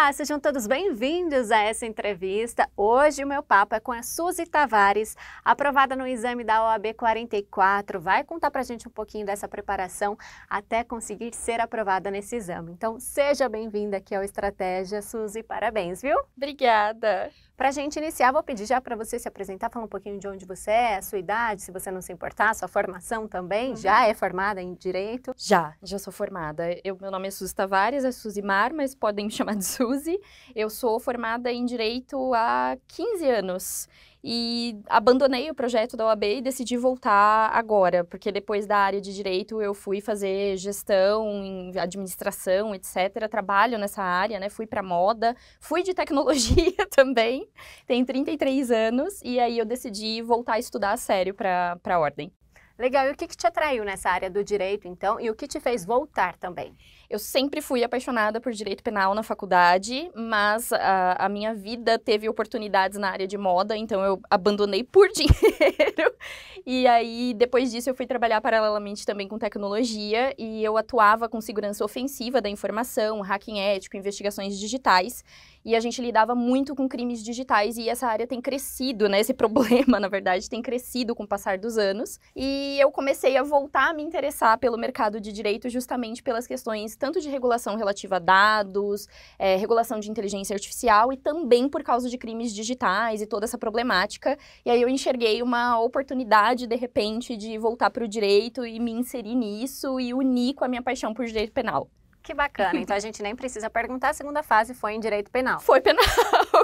Olá, sejam todos bem-vindos a essa entrevista. Hoje o meu papo é com a Suzy Tavares, aprovada no exame da OAB 44. Vai contar pra gente um pouquinho dessa preparação até conseguir ser aprovada nesse exame. Então, seja bem-vinda aqui ao Estratégia, Suzy. Parabéns, viu? Obrigada. Pra gente iniciar, vou pedir já para você se apresentar, falar um pouquinho de onde você é, a sua idade, se você não se importar, sua formação também. Já é formada em Direito? Já sou formada. Meu nome é Suzy Tavares, é Suzimar, mas podem me chamar de Suzy. Eu sou formada em Direito há 15 anos. E abandonei o projeto da OAB e decidi voltar agora, porque depois da área de Direito eu fui fazer gestão, administração, etc. Trabalho nessa área, né? Fui para moda, fui de tecnologia também, tenho 33 anos, e aí eu decidi voltar a estudar a sério para a ordem. Legal, e o que te atraiu nessa área do Direito, então, e o que te fez voltar também? Eu sempre fui apaixonada por direito penal na faculdade, mas a minha vida teve oportunidades na área de moda, então eu abandonei por dinheiro. E aí, depois disso, eu fui trabalhar paralelamente também com tecnologia e eu atuava com segurança ofensiva da informação, hacking ético, investigações digitais. E a gente lidava muito com crimes digitais e essa área tem crescido, né? Esse problema, na verdade, tem crescido com o passar dos anos. E eu comecei a voltar a me interessar pelo mercado de direito justamente pelas questões tanto de regulação relativa a dados, regulação de inteligência artificial e também por causa de crimes digitais e toda essa problemática. E aí eu enxerguei uma oportunidade, de repente, de voltar para o direito e me inserir nisso e unir com a minha paixão por direito penal. Que bacana, então a gente nem precisa perguntar, a segunda fase foi em Direito Penal. Foi penal,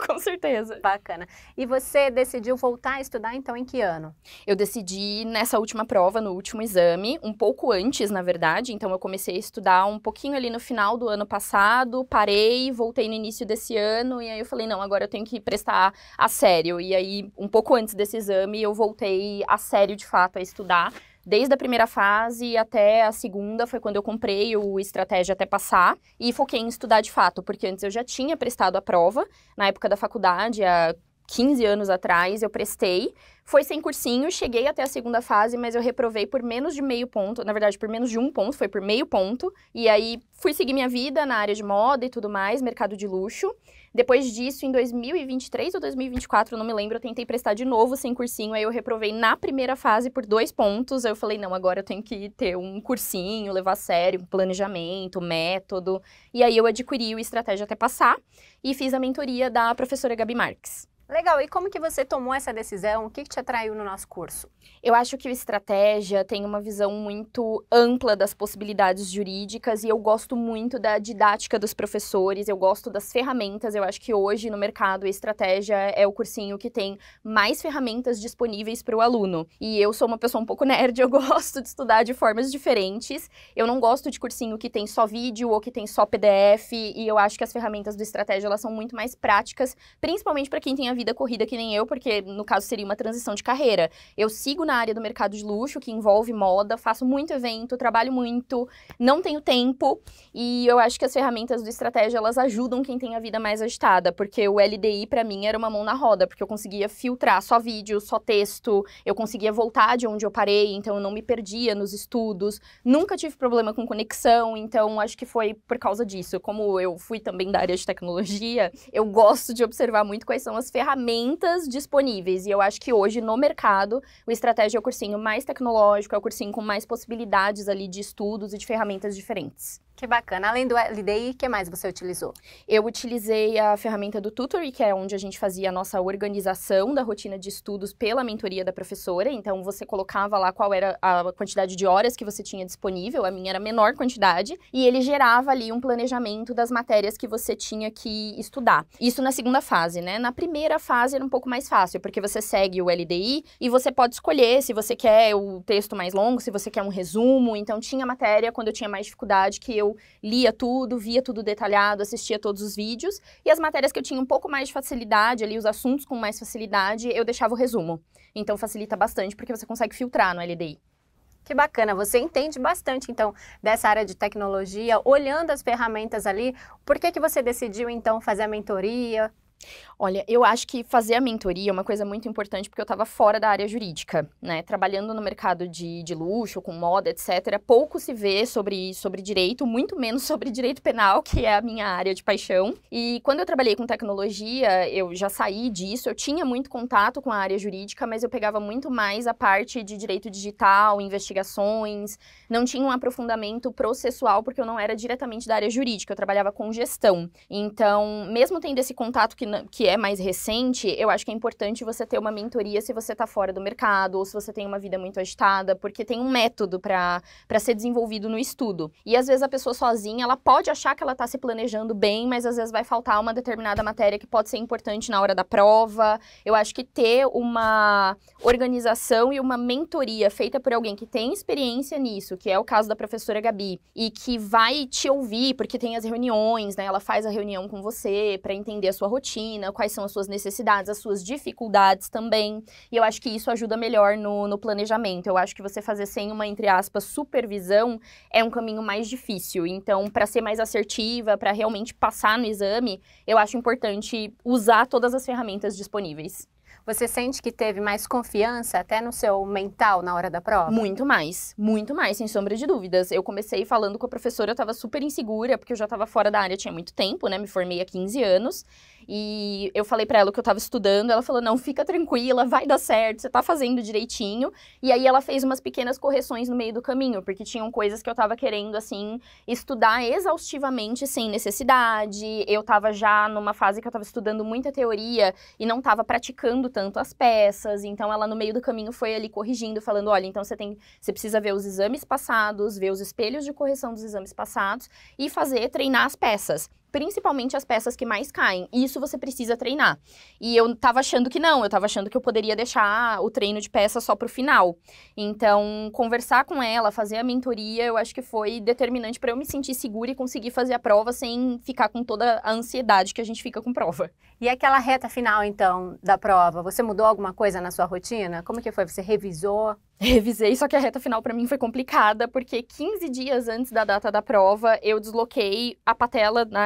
com certeza. Bacana. E você decidiu voltar a estudar, então, em que ano? Eu decidi nessa última prova, no último exame, um pouco antes, na verdade. Então, eu comecei a estudar um pouquinho ali no final do ano passado, parei, voltei no início desse ano, e aí eu falei, não, agora eu tenho que prestar a sério. E aí, um pouco antes desse exame, eu voltei a sério, de fato, a estudar. Desde a primeira fase até a segunda foi quando eu comprei o Estratégia até passar e foquei em estudar de fato, porque antes eu já tinha prestado a prova, na época da faculdade, há 15 anos atrás, eu prestei. Foi sem cursinho, cheguei até a segunda fase, mas eu reprovei por menos de meio ponto, na verdade, por menos de um ponto, foi por meio ponto. E aí, fui seguir minha vida na área de moda e tudo mais, mercado de luxo. Depois disso, em 2023 ou 2024, não me lembro, eu tentei prestar de novo sem cursinho, aí eu reprovei na primeira fase por 2 pontos. Aí eu falei, não, agora eu tenho que ter um cursinho, levar a sério, um planejamento, método. E aí eu adquiri o Estratégia até passar e fiz a mentoria da professora Gabi Marques. Legal, e como que você tomou essa decisão? O que te atraiu no nosso curso? Eu acho que o Estratégia tem uma visão muito ampla das possibilidades jurídicas e eu gosto muito da didática dos professores, eu gosto das ferramentas. Eu acho que hoje no mercado a Estratégia é o cursinho que tem mais ferramentas disponíveis para o aluno. E eu sou uma pessoa um pouco nerd, eu gosto de estudar de formas diferentes. Eu não gosto de cursinho que tem só vídeo ou que tem só PDF, e eu acho que as ferramentas do Estratégia elas são muito mais práticas, principalmente para quem tem a vida corrida que nem eu, porque no caso seria uma transição de carreira. Eu sigo na área do mercado de luxo, que envolve moda, faço muito evento, trabalho muito, não tenho tempo, e eu acho que as ferramentas do Estratégia, elas ajudam quem tem a vida mais agitada, porque o LDI pra mim era uma mão na roda, porque eu conseguia filtrar só vídeo, só texto, eu conseguia voltar de onde eu parei, então eu não me perdia nos estudos, nunca tive problema com conexão, então acho que foi por causa disso. Como eu fui também da área de tecnologia, eu gosto de observar muito quais são as ferramentas disponíveis, e eu acho que hoje no mercado o Estratégia é o cursinho mais tecnológico, é o cursinho com mais possibilidades ali de estudos e de ferramentas diferentes. Que bacana. Além do LDI, o que mais você utilizou? Eu utilizei a ferramenta do Tutory, que é onde a gente fazia a nossa organização da rotina de estudos pela mentoria da professora. Então, você colocava lá qual era a quantidade de horas que você tinha disponível, a minha era a menor quantidade, e ele gerava ali um planejamento das matérias que você tinha que estudar. Isso na segunda fase, né? Na primeira fase era um pouco mais fácil, porque você segue o LDI e você pode escolher se você quer o texto mais longo, se você quer um resumo. Então, tinha matéria, quando eu tinha mais dificuldade, que eu lia tudo, via tudo detalhado, assistia todos os vídeos, e as matérias que eu tinha um pouco mais de facilidade, ali os assuntos com mais facilidade, eu deixava o resumo. Então facilita bastante, porque você consegue filtrar no LDI. Que bacana, você entende bastante, então, dessa área de tecnologia, olhando as ferramentas ali. Por que você decidiu, então, fazer a mentoria? Olha, eu acho que fazer a mentoria é uma coisa muito importante porque eu estava fora da área jurídica, né? Trabalhando no mercado de luxo, com moda, etc. Pouco se vê sobre direito, muito menos sobre direito penal, que é a minha área de paixão. E quando eu trabalhei com tecnologia, eu já saí disso, eu tinha muito contato com a área jurídica, mas eu pegava muito mais a parte de direito digital, investigações, não tinha um aprofundamento processual porque eu não era diretamente da área jurídica, eu trabalhava com gestão. Então, mesmo tendo esse contato que é mais recente, eu acho que é importante você ter uma mentoria se você está fora do mercado ou se você tem uma vida muito agitada, porque tem um método para ser desenvolvido no estudo. E às vezes a pessoa sozinha, ela pode achar que ela está se planejando bem, mas às vezes vai faltar uma determinada matéria que pode ser importante na hora da prova. Eu acho que ter uma organização e uma mentoria feita por alguém que tem experiência nisso, que é o caso da professora Gabi, e que vai te ouvir, porque tem as reuniões, né? Ela faz a reunião com você para entender a sua rotina, quais são as suas necessidades, as suas dificuldades também. E eu acho que isso ajuda melhor no planejamento. Eu acho que você fazer sem uma, entre aspas, supervisão é um caminho mais difícil. Então, para ser mais assertiva, para realmente passar no exame, eu acho importante usar todas as ferramentas disponíveis. Você sente que teve mais confiança até no seu mental na hora da prova? Muito mais, sem sombra de dúvidas. Eu comecei falando com a professora, eu estava super insegura, porque eu já estava fora da área tinha muito tempo, né? Me formei há 15 anos. E eu falei pra ela o que eu tava estudando, ela falou, não, fica tranquila, vai dar certo, você tá fazendo direitinho. E aí ela fez umas pequenas correções no meio do caminho, porque tinham coisas que eu tava querendo, assim, estudar exaustivamente sem necessidade. Eu tava já numa fase que eu tava estudando muita teoria e não tava praticando tanto as peças. Então ela no meio do caminho foi ali corrigindo, falando, olha, então você precisa ver os exames passados, ver os espelhos de correção dos exames passados e treinar as peças. Principalmente as peças que mais caem. Isso você precisa treinar. E eu tava achando que não, eu tava achando que eu poderia deixar o treino de peça só pro final. Então, conversar com ela, fazer a mentoria, eu acho que foi determinante para eu me sentir segura e conseguir fazer a prova sem ficar com toda a ansiedade que a gente fica com prova. E aquela reta final, então, da prova, você mudou alguma coisa na sua rotina? Como que foi? Você revisou? Revisei, só que a reta final pra mim foi complicada, porque 15 dias antes da data da prova, eu desloquei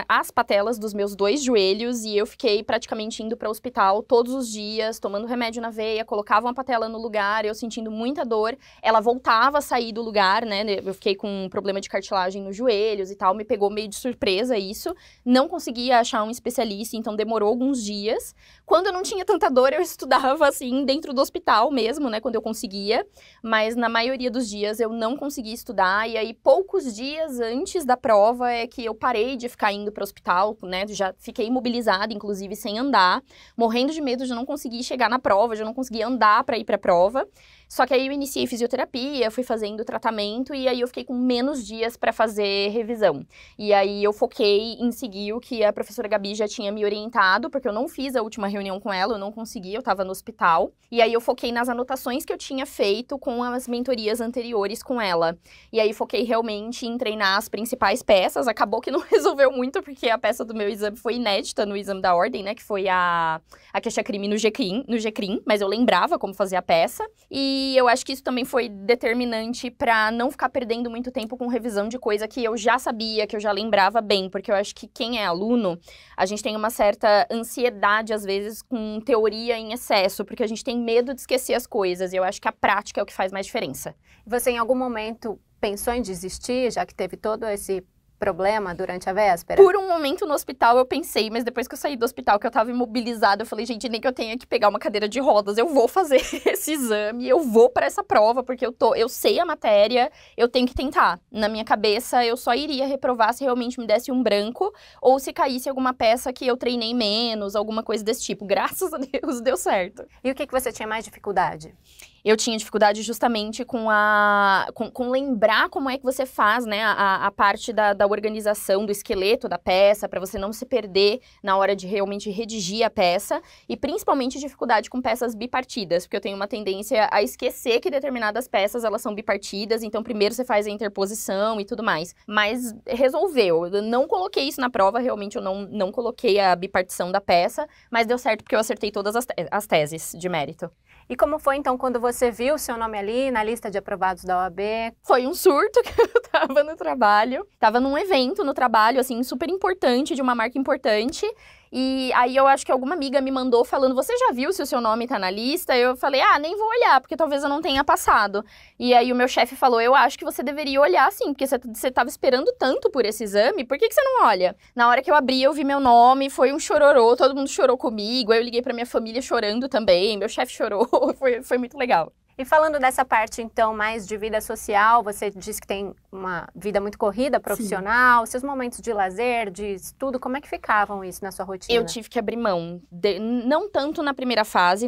as patelas dos meus 2 joelhos e eu fiquei praticamente indo para o hospital todos os dias, tomando remédio na veia, colocava uma patela no lugar, eu sentindo muita dor, ela voltava a sair do lugar, né? Eu fiquei com um problema de cartilagem nos joelhos e tal, me pegou meio de surpresa isso, não conseguia achar um especialista, então demorou alguns dias. Quando eu não tinha tanta dor, eu estudava assim dentro do hospital mesmo, né? Quando eu conseguia. Mas na maioria dos dias eu não consegui estudar, e aí poucos dias antes da prova é que eu parei de ficar indo para o hospital, né, já fiquei imobilizada, inclusive sem andar, morrendo de medo de não conseguir chegar na prova, de não conseguir andar para ir para a prova. Só que aí eu iniciei fisioterapia, fui fazendo tratamento e aí eu fiquei com menos dias para fazer revisão. E aí eu foquei em seguir o que a professora Gabi já tinha me orientado, porque eu não fiz a última reunião com ela, eu não consegui, eu estava no hospital. E aí eu foquei nas anotações que eu tinha feito com as mentorias anteriores com ela. E aí foquei realmente em treinar as principais peças. Acabou que não resolveu muito, porque a peça do meu exame foi inédita no exame da ordem, né? Que foi a queixa-crime no GCRIM, mas eu lembrava como fazer a peça. E eu acho que isso também foi determinante para não ficar perdendo muito tempo com revisão de coisa que eu já sabia, que eu já lembrava bem. Porque eu acho que quem é aluno, a gente tem uma certa ansiedade, às vezes, com teoria em excesso, porque a gente tem medo de esquecer as coisas. E eu acho que a prática é o que faz mais diferença. Você, em algum momento, pensou em desistir, já que teve todo esse problema durante a véspera? Por um momento no hospital eu pensei, mas depois que eu saí do hospital, que eu tava imobilizada, eu falei, gente, nem que eu tenha que pegar uma cadeira de rodas, eu vou fazer esse exame, eu vou pra essa prova, porque eu sei a matéria, eu tenho que tentar. Na minha cabeça, eu só iria reprovar se realmente me desse um branco, ou se caísse alguma peça que eu treinei menos, alguma coisa desse tipo. Graças a Deus, deu certo. E o que você tinha mais dificuldade? Eu tinha dificuldade justamente com lembrar como é que você faz, né, a parte da organização do esqueleto da peça, para você não se perder na hora de realmente redigir a peça, e principalmente dificuldade com peças bipartidas, porque eu tenho uma tendência a esquecer que determinadas peças, elas são bipartidas, então primeiro você faz a interposição e tudo mais. Mas resolveu, eu não coloquei isso na prova, realmente eu não coloquei a bipartição da peça, mas deu certo porque eu acertei todas as teses de mérito. E como foi, então, quando você viu o seu nome ali na lista de aprovados da OAB? Foi um surto que eu tava no trabalho. Tava num evento no trabalho, assim, super importante, de uma marca importante. E aí eu acho que alguma amiga me mandou falando, você já viu se o seu nome tá na lista? Eu falei, nem vou olhar, porque talvez eu não tenha passado. E aí o meu chefe falou, eu acho que você deveria olhar sim, porque você tava esperando tanto por esse exame, por que você não olha? Na hora que eu abri, eu vi meu nome, foi um chororô, todo mundo chorou comigo, aí eu liguei pra minha família chorando também, meu chefe chorou, foi muito legal. E falando dessa parte, então, mais de vida social, você disse que tem uma vida muito corrida, profissional, seus momentos de lazer, de estudo, como é que ficavam isso na sua rotina? Eu tive que abrir mão, não tanto na primeira fase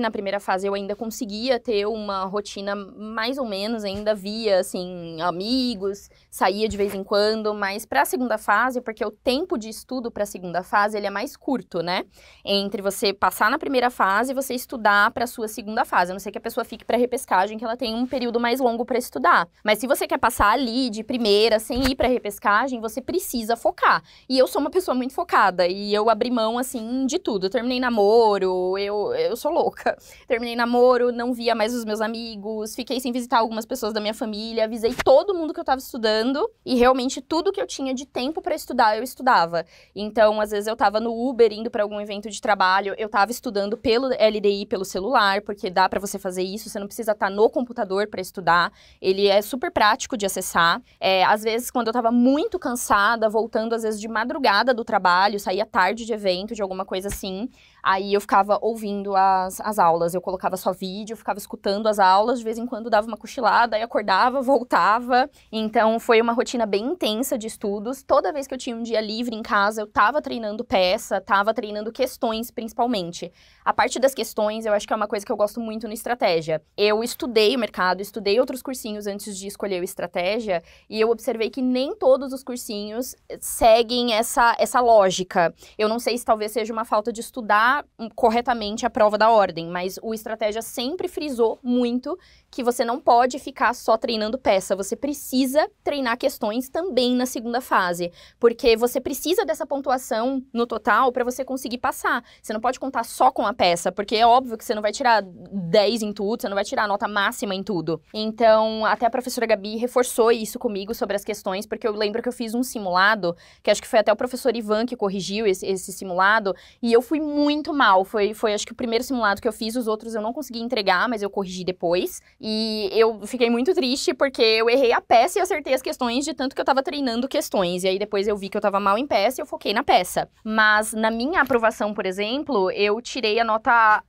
eu ainda conseguia ter uma rotina mais ou menos, ainda via, assim, amigos, saía de vez em quando, mas para a segunda fase, porque o tempo de estudo para a segunda fase, ele é mais curto, né? Entre você passar na primeira fase e você estudar para a sua segunda fase, a não ser que a pessoa fique para repescar, que ela tem um período mais longo para estudar. Mas se você quer passar ali de primeira, sem ir para repescagem, você precisa focar. E eu sou uma pessoa muito focada, e eu abri mão, assim, de tudo. Eu terminei namoro, eu sou louca. Terminei namoro, não via mais os meus amigos, fiquei sem visitar algumas pessoas da minha família, avisei todo mundo que eu tava estudando, e realmente tudo que eu tinha de tempo para estudar, eu estudava. Então, às vezes eu tava no Uber, indo para algum evento de trabalho, eu tava estudando pelo LDI, pelo celular, porque dá para você fazer isso, você não precisa estar no computador para estudar, ele é super prático de acessar. Às vezes, quando eu tava muito cansada, voltando às vezes de madrugada do trabalho, saía tarde de evento, de alguma coisa assim, aí eu ficava ouvindo as aulas, eu colocava só vídeo, ficava escutando as aulas, de vez em quando dava uma cochilada, aí acordava, voltava. Então, foi uma rotina bem intensa de estudos. Toda vez que eu tinha um dia livre em casa, eu tava treinando peça, tava treinando questões, principalmente. A parte das questões, eu acho que é uma coisa que eu gosto muito no Estratégia. Eu estudei o mercado, estudei outros cursinhos antes de escolher o Estratégia, e eu observei que nem todos os cursinhos seguem essa lógica. Eu não sei se talvez seja uma falta de estudar corretamente a prova da ordem, mas o Estratégia sempre frisou muito que você não pode ficar só treinando peça, você precisa treinar questões também na segunda fase, porque você precisa dessa pontuação no total para você conseguir passar. Você não pode contar só com a peça, porque é óbvio que você não vai tirar 10 em tudo, você não vai tirar a nota máxima em tudo. Então, até a professora Gabi reforçou isso comigo sobre as questões, porque eu lembro que eu fiz um simulado, que acho que foi até o professor Ivan que corrigiu esse simulado, e eu fui muito mal. Foi acho que o primeiro simulado que eu fiz, os outros eu não consegui entregar, mas eu corrigi depois. E eu fiquei muito triste porque eu errei a peça e acertei as questões de tanto que eu tava treinando questões. E aí depois eu vi que eu tava mal em peça e eu foquei na peça. Mas na minha aprovação, por exemplo, eu tirei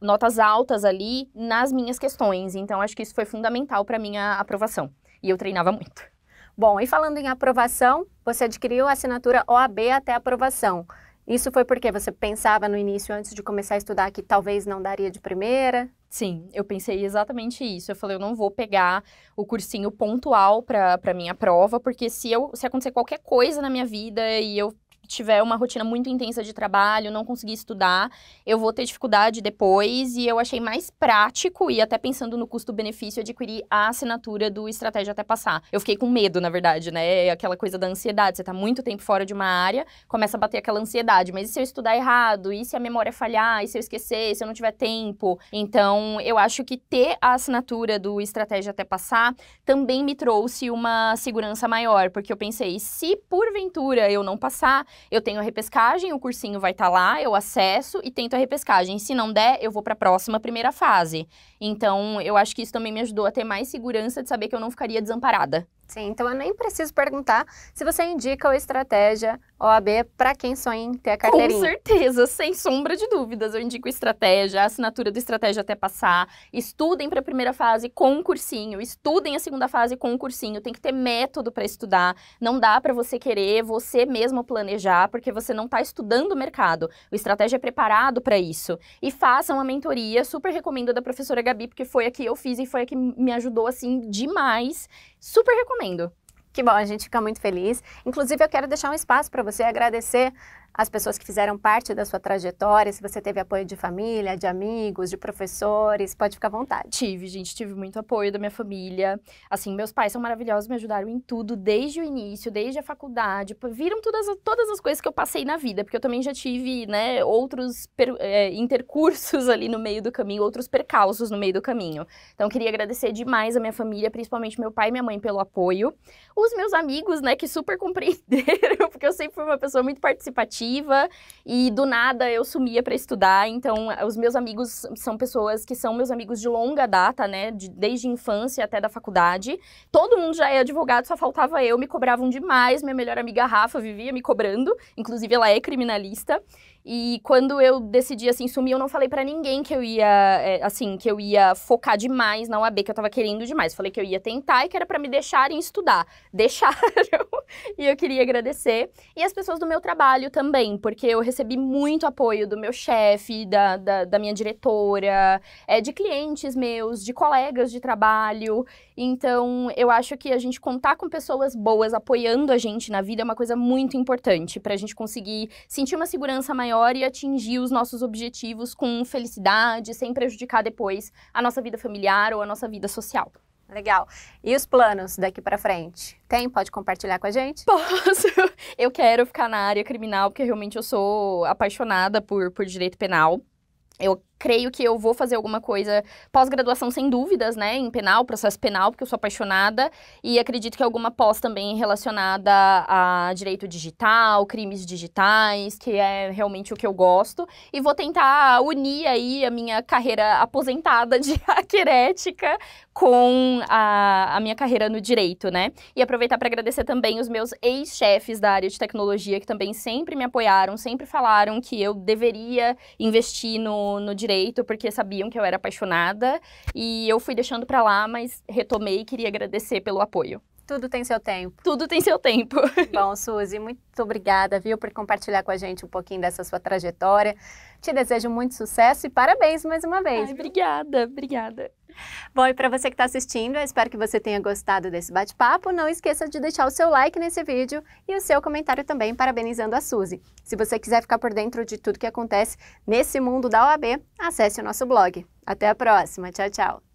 notas altas ali nas minhas questões. Então acho que isso foi fundamental pra minha aprovação. E eu treinava muito. Bom, e falando em aprovação, você adquiriu a assinatura OAB até aprovação. Isso foi porque você pensava no início, antes de começar a estudar, que talvez não daria de primeira? Sim, eu pensei exatamente isso. Eu falei, eu não vou pegar o cursinho pontual para minha prova, porque se acontecer qualquer coisa na minha vida e eu tiver uma rotina muito intensa de trabalho, não conseguir estudar, eu vou ter dificuldade depois, e eu achei mais prático, e até pensando no custo-benefício, adquirir a assinatura do Estratégia até passar. Eu fiquei com medo, na verdade, né? Aquela coisa da ansiedade, você tá muito tempo fora de uma área, começa a bater aquela ansiedade, mas e se eu estudar errado? E se a memória falhar? E se eu esquecer? Se eu não tiver tempo? Então, eu acho que ter a assinatura do Estratégia até passar também me trouxe uma segurança maior, porque eu pensei, se porventura eu não passar, eu tenho a repescagem, o cursinho vai estar lá, eu acesso e tento a repescagem. Se não der, eu vou para a próxima primeira fase. Então, eu acho que isso também me ajudou a ter mais segurança de saber que eu não ficaria desamparada. Sim, então eu nem preciso perguntar se você indica o Estratégia OAB para quem sonha em ter a carteirinha. Com certeza, sem sombra de dúvidas, eu indico Estratégia, a assinatura do Estratégia até passar. Estudem para a primeira fase com um cursinho, estudem a segunda fase com um cursinho, tem que ter método para estudar. Não dá para você querer você mesmo planejar, porque você não está estudando o mercado. O Estratégia é preparado para isso. E façam uma mentoria, super recomendo, da professora Gabi, porque foi a que eu fiz e foi a que me ajudou, assim, demais. Super recomendo. Que bom, a gente fica muito feliz. Inclusive, eu quero deixar um espaço para você agradecer as pessoas que fizeram parte da sua trajetória, se você teve apoio de família, de amigos, de professores, pode ficar à vontade. Tive muito apoio da minha família. Assim, meus pais são maravilhosos, me ajudaram em tudo, desde o início, desde a faculdade. Viram todas as coisas que eu passei na vida, porque eu também já tive, né, outros intercursos ali no meio do caminho, outros percalços no meio do caminho. Então, eu queria agradecer demais a minha família, principalmente meu pai e minha mãe, pelo apoio. Os meus amigos, né, que super compreenderam, porque eu sempre fui uma pessoa muito participativa, ativa e do nada eu sumia para estudar. Então, os meus amigos são pessoas que são meus amigos de longa data, né? Desde a infância até da faculdade. Todo mundo já é advogado, só faltava eu, me cobravam demais. Minha melhor amiga Rafa vivia me cobrando, inclusive ela é criminalista. E quando eu decidi, assim, sumir, eu não falei pra ninguém que eu ia, que eu ia focar demais na UAB, que eu tava querendo demais. Falei que eu ia tentar e que era pra me deixarem estudar. Deixaram. E eu queria agradecer. E as pessoas do meu trabalho também, porque eu recebi muito apoio do meu chefe, da minha diretora, de clientes meus, de colegas de trabalho. Então, eu acho que a gente contar com pessoas boas apoiando a gente na vida é uma coisa muito importante pra gente conseguir sentir uma segurança maior e atingir os nossos objetivos com felicidade, sem prejudicar depois a nossa vida familiar ou a nossa vida social. Legal. E os planos daqui pra frente? Tem? Pode compartilhar com a gente? Posso. Eu quero ficar na área criminal, porque realmente eu sou apaixonada por direito penal. Eu creio que eu vou fazer alguma coisa pós-graduação, sem dúvidas, né, em penal, processo penal, porque eu sou apaixonada, e acredito que alguma pós também relacionada a direito digital, crimes digitais, que é realmente o que eu gosto, e vou tentar unir aí a minha carreira aposentada de hacker ética com a minha carreira no direito, né, e aproveitar para agradecer também os meus ex-chefes da área de tecnologia, que também sempre me apoiaram, sempre falaram que eu deveria investir no direito, porque sabiam que eu era apaixonada, e eu fui deixando pra lá, mas retomei e queria agradecer pelo apoio. Tudo tem seu tempo. Tudo tem seu tempo. Bom, Suzy, muito obrigada, viu, por compartilhar com a gente um pouquinho dessa sua trajetória. Te desejo muito sucesso e parabéns mais uma vez. Ai, obrigada, obrigada. Bom, e para você que está assistindo, eu espero que você tenha gostado desse bate-papo. Não esqueça de deixar o seu like nesse vídeo e o seu comentário também parabenizando a Suzy. Se você quiser ficar por dentro de tudo que acontece nesse mundo da OAB, acesse o nosso blog. Até a próxima. Tchau, tchau.